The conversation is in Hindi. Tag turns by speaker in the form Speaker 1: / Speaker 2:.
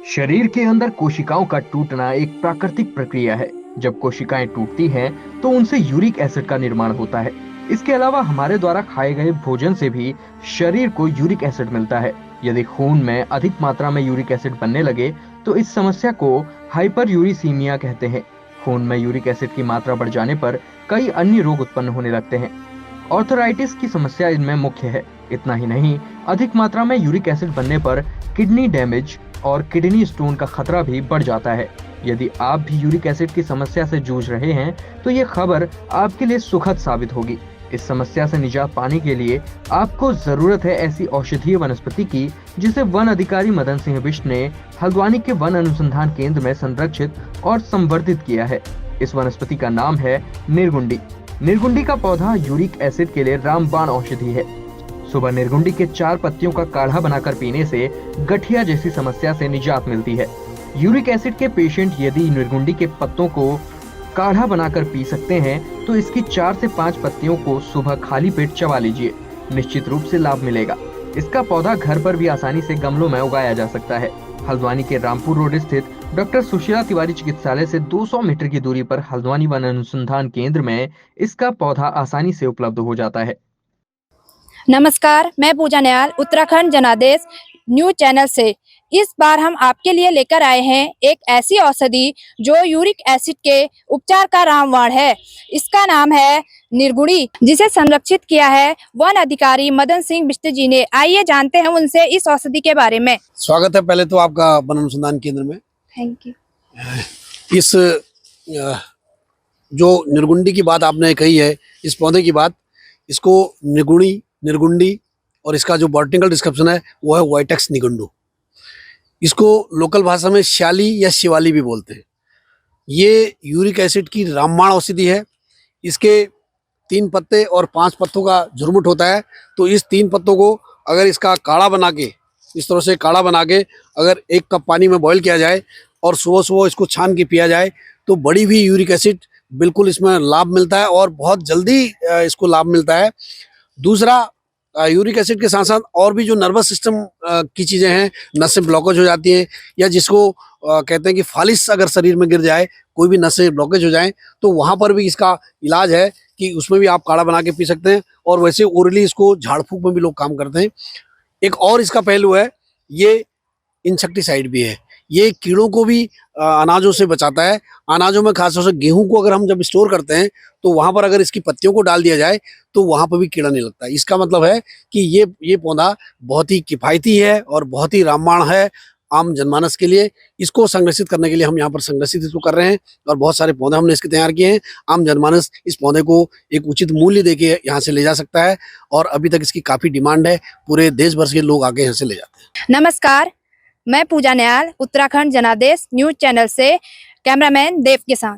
Speaker 1: शरीर के अंदर कोशिकाओं का टूटना एक प्राकृतिक प्रक्रिया है। जब कोशिकाएं टूटती हैं, तो उनसे यूरिक एसिड का निर्माण होता है। इसके अलावा हमारे द्वारा खाए गए भोजन से भी शरीर को यूरिक एसिड मिलता है। यदि खून में अधिक मात्रा में यूरिक एसिड बनने लगे, तो इस समस्या को हाइपर यूरिसीमिया कहते हैं। खून में यूरिक एसिड की मात्रा बढ़ जाने पर कई अन्य रोग उत्पन्न होने लगते हैं। ऑर्थराइटिस की समस्या इनमें मुख्य है। इतना ही नहीं, अधिक मात्रा में यूरिक एसिड बनने पर किडनी डैमेज और किडनी स्टोन का खतरा भी बढ़ जाता है। यदि आप भी यूरिक एसिड की समस्या से जूझ रहे हैं, तो ये खबर आपके लिए सुखद साबित होगी। इस समस्या से निजात पाने के लिए आपको जरूरत है ऐसी औषधीय वनस्पति की, जिसे वन अधिकारी मदन सिंह बिष्ट ने हल्द्वानी के वन अनुसंधान केंद्र में संरक्षित और संवर्धित किया है। इस वनस्पति का नाम है निर्गुंडी। निर्गुंडी का पौधा यूरिक एसिड के लिए रामबाण औषधि है। सुबह निर्गुंडी के 4 पत्तियों का काढ़ा बनाकर पीने से गठिया जैसी समस्या से निजात मिलती है। यूरिक एसिड के पेशेंट यदि निर्गुंडी के पत्तों को काढ़ा बनाकर पी सकते हैं, तो इसकी 4 से 5 पत्तियों को सुबह खाली पेट चबा लीजिए। निश्चित रूप से लाभ मिलेगा। इसका पौधा घर पर भी आसानी से गमलों में उगाया जा सकता है। हल्द्वानी के रामपुर रोड स्थित डॉक्टर सुशीला तिवारी चिकित्सालय से 200 मीटर की दूरी पर हल्द्वानी वन अनुसंधान केंद्र में इसका पौधा आसानी से उपलब्ध हो जाता है।
Speaker 2: नमस्कार, मैं पूजा नयाल उत्तराखंड जनादेश न्यूज चैनल से। इस बार हम आपके लिए लेकर आए हैं एक ऐसी औषधि जो यूरिक एसिड के उपचार का रामबाण है। इसका नाम है निर्गुणी, जिसे संरक्षित किया है वन अधिकारी मदन सिंह बिष्ट जी ने। आइए जानते हैं उनसे इस औषधि के बारे में।
Speaker 3: स्वागत है पहले तो आपका वन अनुसंधान केंद्र में।
Speaker 2: Thank you.
Speaker 3: इस जो निर्गुंडी की बात आपने कही है, इस पौधे की बात, इसको निगुणी, निर्गुंडी और इसका जो बॉटनिकल डिस्क्रिप्शन है वो है वाइटेक्स निगुंडू। इसको लोकल भाषा में श्याली या शिवाली भी बोलते हैं। ये यूरिक एसिड की रामबाण औषधि है। इसके 3 पत्ते और 5 पत्तों का झुरमुट होता है। तो इस 3 पत्तों को अगर इसका काढ़ा बना के, इस तरह से काढ़ा बना के अगर 1 कप पानी में बॉईल किया जाए और सुबह सुबह इसको छान के पिया जाए, तो बड़ी भी यूरिक एसिड बिल्कुल इसमें लाभ मिलता है और बहुत जल्दी इसको लाभ मिलता है। दूसरा, यूरिक एसिड के साथ साथ और भी जो नर्वस सिस्टम की चीज़ें हैं, नसें ब्लॉकेज हो जाती हैं, या जिसको कहते हैं कि फालिस अगर शरीर में गिर जाए, कोई भी नसें ब्लॉकेज हो जाएं, तो वहाँ पर भी इसका इलाज है कि उसमें भी आप काढ़ा बना के पी सकते हैं। और वैसे ओरली इसको झाड़ फूंक में भी लोग काम करते हैं। एक और इसका पहलू है, ये इंसेक्टिसाइड भी है। ये कीड़ों को भी अनाजों से बचाता है। अनाजों में खासतौर से गेहूं को अगर हम जब स्टोर करते हैं, तो वहां पर अगर इसकी पत्तियों को डाल दिया जाए, तो वहां पर भी कीड़ा नहीं लगता। इसका मतलब है कि ये पौधा बहुत ही किफ़ायती है और बहुत ही रामबाण है आम जनमानस के लिए। इसको संरक्षित करने के लिए हम यहाँ पर संरक्षित इसको कर रहे हैं और बहुत सारे पौधे हमने इसके तैयार किए हैं। आम जनमानस इस पौधे को एक उचित मूल्य देके यहाँ से ले जा सकता है और अभी तक इसकी काफ़ी डिमांड है। पूरे देश भर के लोग आके यहाँ से ले जाते हैं।
Speaker 2: नमस्कार, मैं पूजा नयाल उत्तराखंड जनादेश न्यूज चैनल से कैमरामैन देव के साथ।